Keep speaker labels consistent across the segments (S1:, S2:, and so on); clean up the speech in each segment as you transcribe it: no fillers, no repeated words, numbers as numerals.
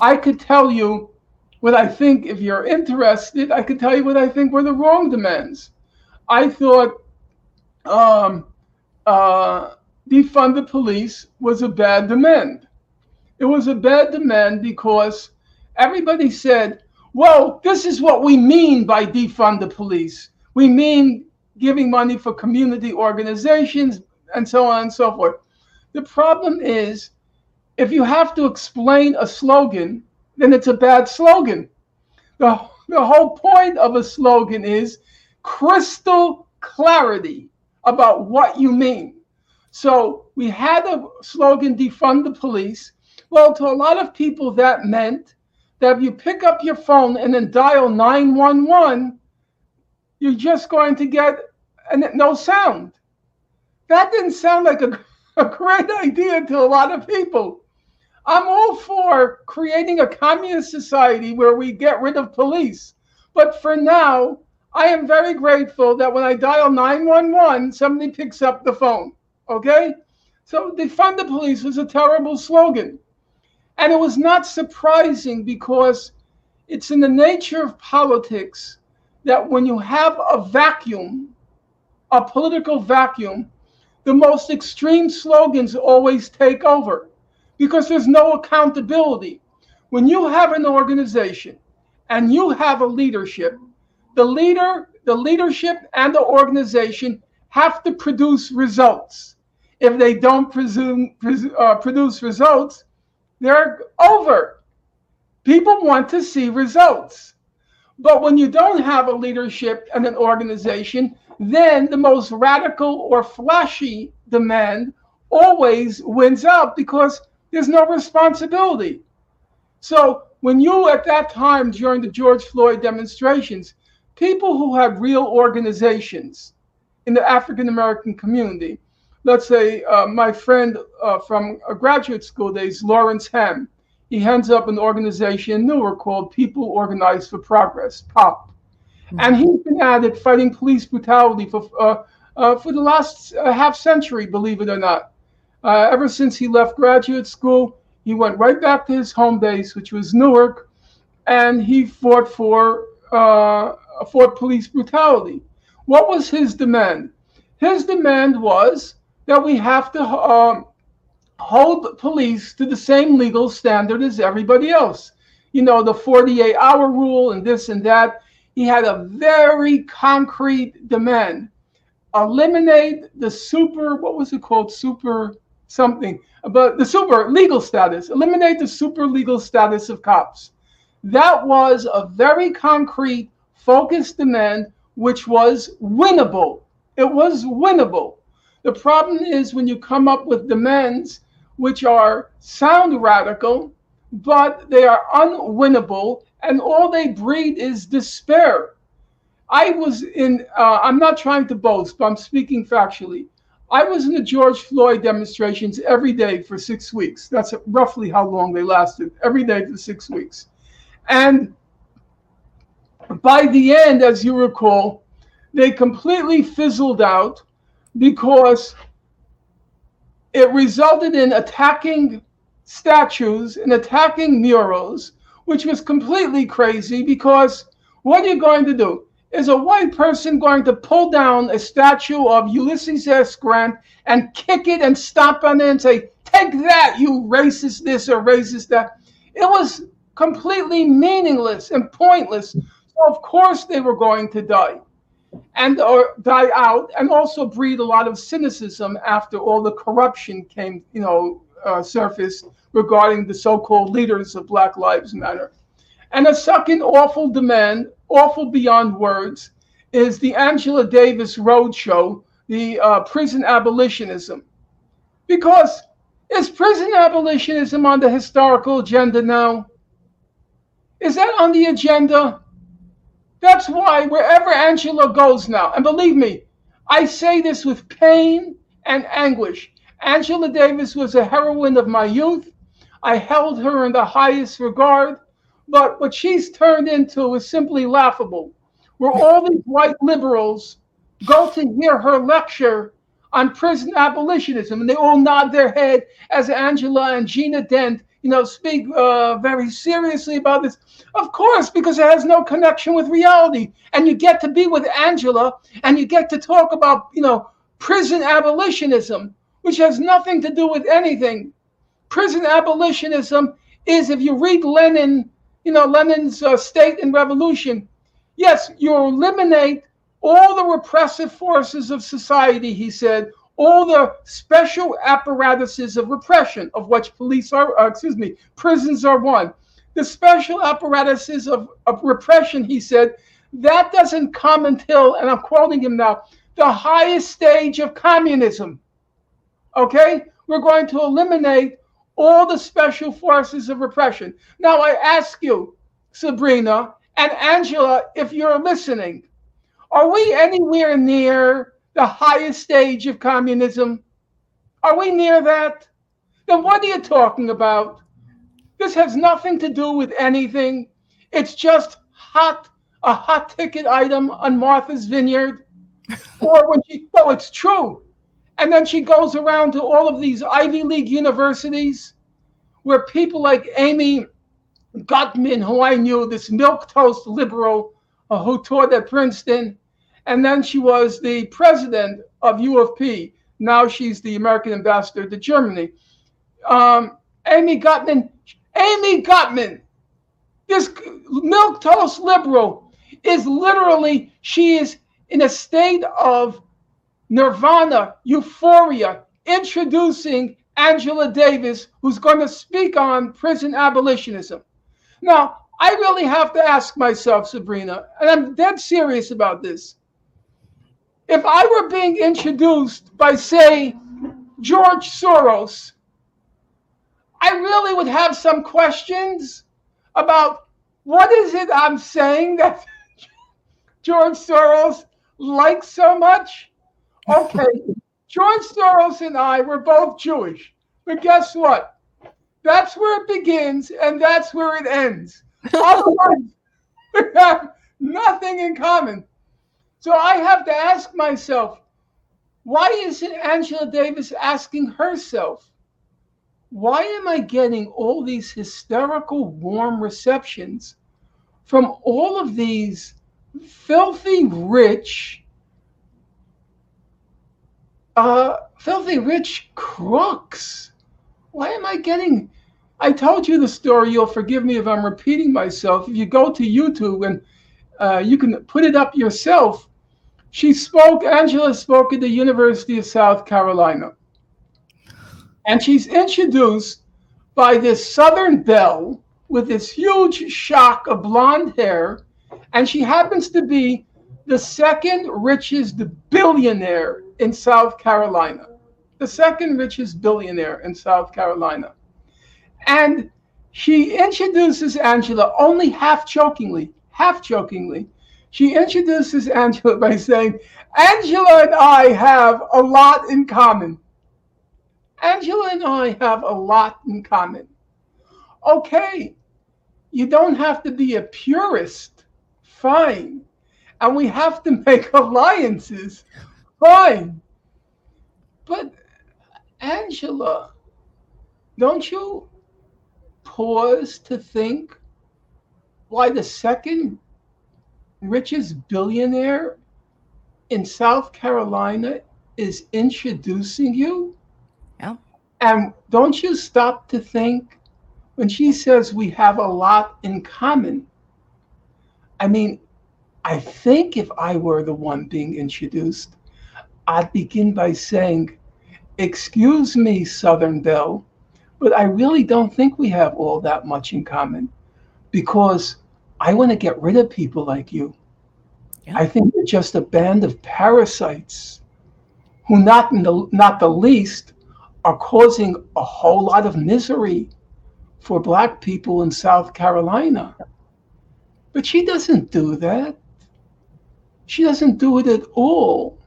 S1: I could tell you what I think, if you're interested, I could tell you what I think were the wrong demands. I thought um, defund the police was a bad demand. It was a bad demand because everybody said, well, this is what we mean by defund the police. We mean giving money for community organizations and so on and so forth. The problem is, if you have to explain a slogan, then it's a bad slogan. The whole point of a slogan is crystal clarity about what you mean. So we had a slogan, defund the police. Well, to a lot of people, that meant that if you pick up your phone and then dial 911, you're just going to get no sound. That didn't sound like a great idea to a lot of people. I'm all for creating a communist society where we get rid of police. But for now, I am very grateful that when I dial 911, somebody picks up the phone. Okay? So defund the police was a terrible slogan. And it was not surprising because it's in the nature of politics that when you have a vacuum, a political vacuum, the most extreme slogans always take over because there's no accountability. When you have an organization and you have a leadership, the leadership and the organization have to produce results. If they don't produce results, they're over. People want to see results. But when you don't have a leadership and an organization, then the most radical or flashy demand always wins out because there's no responsibility. So when you, at that time during the George Floyd demonstrations, people who had real organizations in the African American community, let's say my friend from graduate school days, Lawrence Ham, he heads up an organization in Newark called People Organized for Progress, POP. Mm-hmm. And he's been at it fighting police brutality for the last half century, believe it or not. Ever since he left graduate school, he went right back to his home base, which was Newark, and he fought police brutality. What was his demand? His demand was that we have to hold police to the same legal standard as everybody else. You know, the 48-hour rule and this and that. He had a very concrete demand. Eliminate the super legal status. Eliminate the super legal status of cops. That was a very concrete, focused demand, which was winnable. It was winnable. The problem is when you come up with demands which sound radical, but they are unwinnable, and all they breed is despair. I'm not trying to boast, but I'm speaking factually. I was in the George Floyd demonstrations every day for 6 weeks. That's roughly how long they lasted, every day for 6 weeks. And by the end, as you recall, they completely fizzled out because it resulted in attacking statues and attacking murals, which was completely crazy because what are you going to do? Is a white person going to pull down a statue of Ulysses S. Grant and kick it and stomp on it and say, take that, you racist this or racist that? It was completely meaningless and pointless. So of course they were going to die or die out, and also breed a lot of cynicism after all the corruption came, surfaced regarding the so-called leaders of Black Lives Matter. And a second awful demand, awful beyond words, is the Angela Davis Roadshow, the prison abolitionism. Because is prison abolitionism on the historical agenda now? Is that on the agenda? That's why wherever Angela goes now, and believe me, I say this with pain and anguish. Angela Davis was a heroine of my youth. I held her in the highest regard. But what she's turned into is simply laughable. Where all these white liberals go to hear her lecture on prison abolitionism, and they all nod their head as Angela and Gina Dent speak very seriously about this? Of course, because it has no connection with reality. And you get to be with Angela and you get to talk about, prison abolitionism, which has nothing to do with anything. Prison abolitionism is, if you read Lenin, Lenin's State and Revolution, yes, you eliminate all the repressive forces of society, he said, all the special apparatuses of repression, of which prisons are one. The special apparatuses of repression, he said, that doesn't come until, and I'm quoting him now, the highest stage of communism. Okay? We're going to eliminate all the special forces of repression. Now I ask you, Sabrina and Angela, if you're listening, are we anywhere near the highest stage of communism? Are we near that? Then what are you talking about? This has nothing to do with anything. It's just a hot ticket item on Martha's Vineyard. Or when it's true. And then she goes around to all of these Ivy League universities where people like Amy Gutman, who I knew, this milquetoast liberal who taught at Princeton, and then she was the president of U of P. Now she's the American ambassador to Germany. Amy Gutman, this milquetoast liberal is literally, she is in a state of nirvana, euphoria, introducing Angela Davis, who's going to speak on prison abolitionism. Now, I really have to ask myself, Sabrina, and I'm dead serious about this. If I were being introduced by, say, George Soros, I really would have some questions about what is it I'm saying that George Soros likes so much? Okay, George Soros and I were both Jewish, but guess what? That's where it begins and that's where it ends. Otherwise, we have nothing in common. So I have to ask myself, why isn't Angela Davis asking herself, why am I getting all these hysterical warm receptions from all of these filthy rich crooks? Why am I getting... I told you the story. You'll forgive me if I'm repeating myself. If you go to YouTube and you can put it up yourself, Angela spoke at the University of South Carolina. And she's introduced by this Southern belle with this huge shock of blonde hair. And she happens to be the second richest billionaire in South Carolina. The second richest billionaire in South Carolina. And she introduces Angela only half jokingly. She introduces Angela by saying, Angela and I have a lot in common. Angela and I have a lot in common. Okay, you don't have to be a purist. Fine. And we have to make alliances. Fine. But Angela, don't you pause to think why the second richest billionaire in South Carolina is introducing you?
S2: Yeah.
S1: And don't you stop to think when she says we have a lot in common? I mean, I think if I were the one being introduced, I'd begin by saying, excuse me, Southern Belle, but I really don't think we have all that much in common because I want to get rid of people like you. Yeah. I think you're just a band of parasites who not the least are causing a whole lot of misery for Black people in South Carolina. But she doesn't do that. She doesn't do it at all.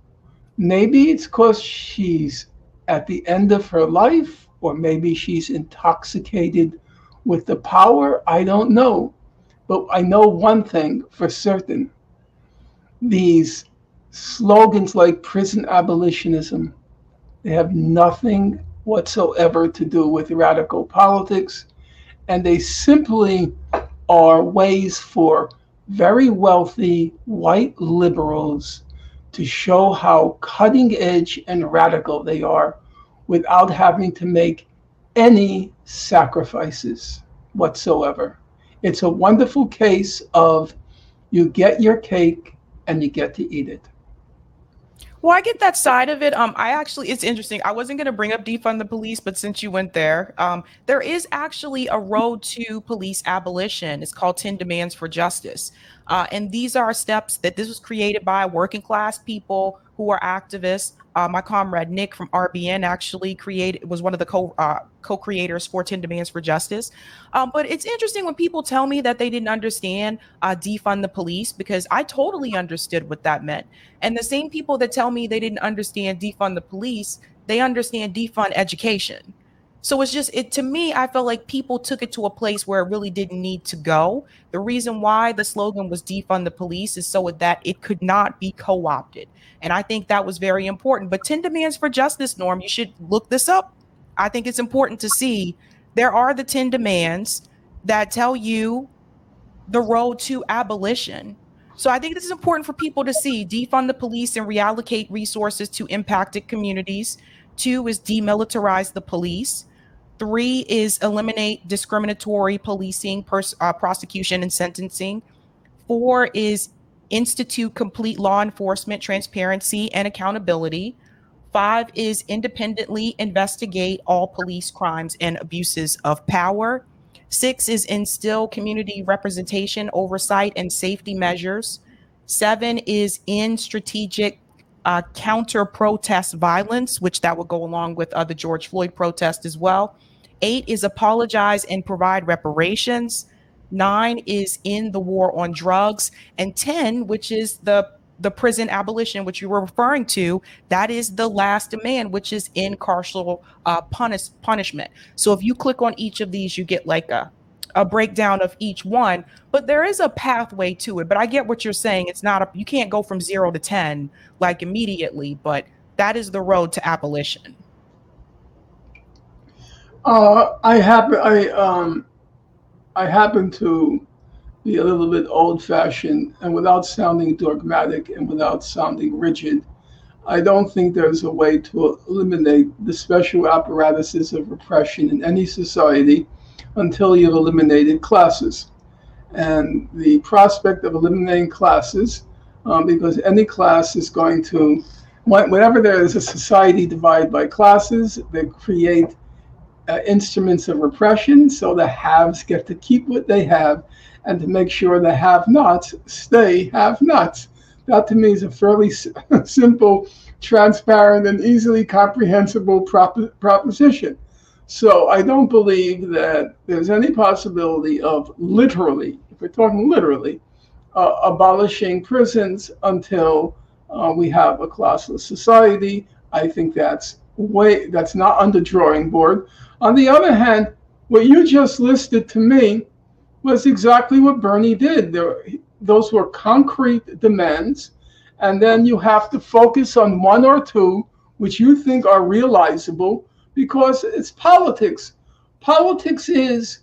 S1: Maybe it's because she's at the end of her life, or maybe she's intoxicated with the power. I don't know. But I know one thing for certain. These slogans like prison abolitionism, they have nothing whatsoever to do with radical politics. and they simply are ways for very wealthy white liberals to show how cutting edge and radical they are without having to make any sacrifices whatsoever. It's a wonderful case of you get your cake and you get to eat it.
S2: Well, I get that side of it. I actually, it's interesting. I wasn't going to bring up defund the police, but since you went there, there is actually a road to police abolition. It's called 10 Demands for Justice. And these are steps that this was created by working class people who are activists. My comrade Nick from RBN actually created was one of the co-creators for 10 Demands for Justice. But it's interesting when people tell me that they didn't understand defund the police, because I totally understood what that meant. And the same people that tell me they didn't understand defund the police, they understand defund education. So it's just it to me, I felt like people took it to a place where it really didn't need to go. The reason why the slogan was defund the police is so that it could not be co-opted. And I think that was very important. But 10 demands for justice, Norm, you should look this up. I think it's important to see there are the 10 demands that tell you the road to abolition. So I think this is important for people to see. Defund the police and reallocate resources to impacted communities. 2 is demilitarize the police. 3 is eliminate discriminatory policing, prosecution, and sentencing. 4 is institute complete law enforcement transparency and accountability. 5 is independently investigate all police crimes and abuses of power. 6 is instill community representation, oversight, and safety measures. 7 is in strategic counter protest violence, which that would go along with the George Floyd protest as well. 8 is apologize and provide reparations. 9 is in the war on drugs. And 10, which is the prison abolition, which you were referring to, that is the last demand, which is in carceral punishment. So if you click on each of these, you get like a breakdown of each one, but there is a pathway to it. But I get what you're saying. It's not you can't go from 0 to 10 like immediately, but that is the road to abolition.
S1: I happen to be a little bit old-fashioned, and without sounding dogmatic and without sounding rigid, I don't think there's a way to eliminate the special apparatuses of repression in any society until you've eliminated classes. And the prospect of eliminating classes, because any class is going to, whenever there is a society divided by classes, they create instruments of repression, so the haves get to keep what they have and to make sure the have-nots stay have-nots. That to me is a fairly simple, transparent, and easily comprehensible proposition. So I don't believe that there's any possibility of literally, if we're talking literally, abolishing prisons until we have a classless society. I think that's not on the drawing board. On the other hand, what you just listed to me was exactly what Bernie did. Those were concrete demands, and then you have to focus on 1 or 2 which you think are realizable, because it's politics. Politics is,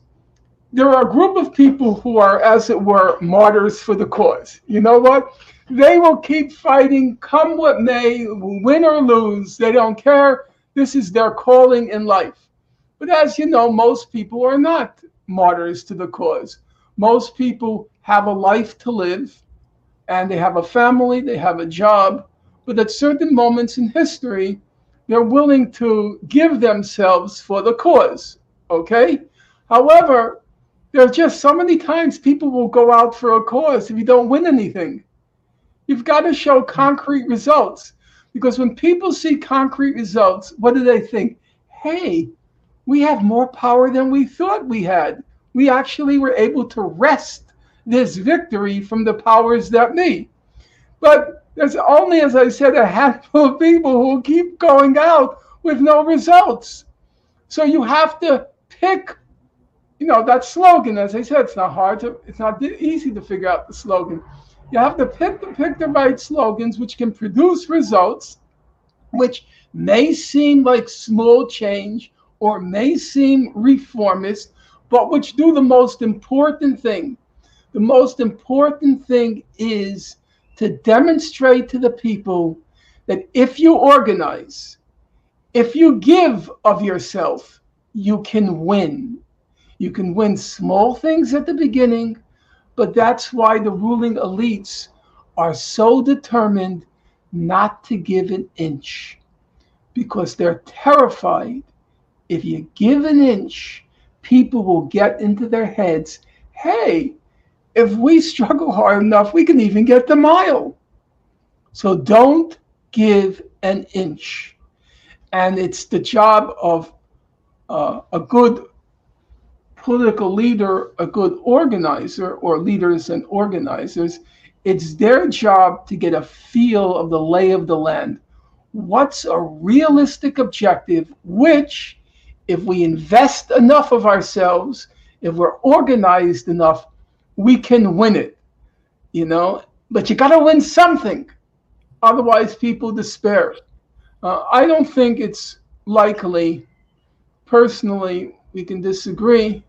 S1: there are a group of people who are, as it were, martyrs for the cause. You know what? They will keep fighting, come what may, win or lose. They don't care. This is their calling in life. But as you know, most people are not martyrs to the cause. Most people have a life to live, and they have a family, they have a job, but at certain moments in history, they're willing to give themselves for the cause, okay? However, there are just so many times people will go out for a cause if you don't win anything. You've got to show concrete results, because when people see concrete results, what do they think? Hey, we have more power than we thought we had. We actually were able to wrest this victory from the powers that be. But there's only, as I said, a handful of people who will keep going out with no results. So you have to pick, that slogan. As I said, it's not easy to figure out the slogan. You have to pick the right slogans which can produce results, which may seem like small change or may seem reformist, but which do the most important thing. The most important thing is to demonstrate to the people that if you organize, if you give of yourself, you can win. You can win small things at the beginning, but that's why the ruling elites are so determined not to give an inch, because they're terrified. If you give an inch, people will get into their heads, hey, if we struggle hard enough, we can even get the mile. So don't give an inch. And it's the job of a good political leader, a good organizer, or leaders and organizers. It's their job to get a feel of the lay of the land. What's a realistic objective, which, if we invest enough of ourselves, if we're organized enough, we can win it, But you got to win something. Otherwise, people despair. I don't think it's likely. Personally, we can disagree.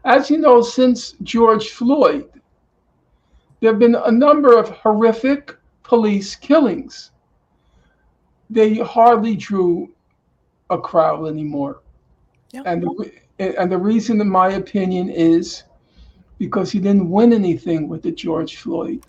S1: As you know, since George Floyd, there have been a number of horrific police killings. They hardly drew a crowd anymore. Yep. And the reason, in my opinion, is because he didn't win anything with the George Floyd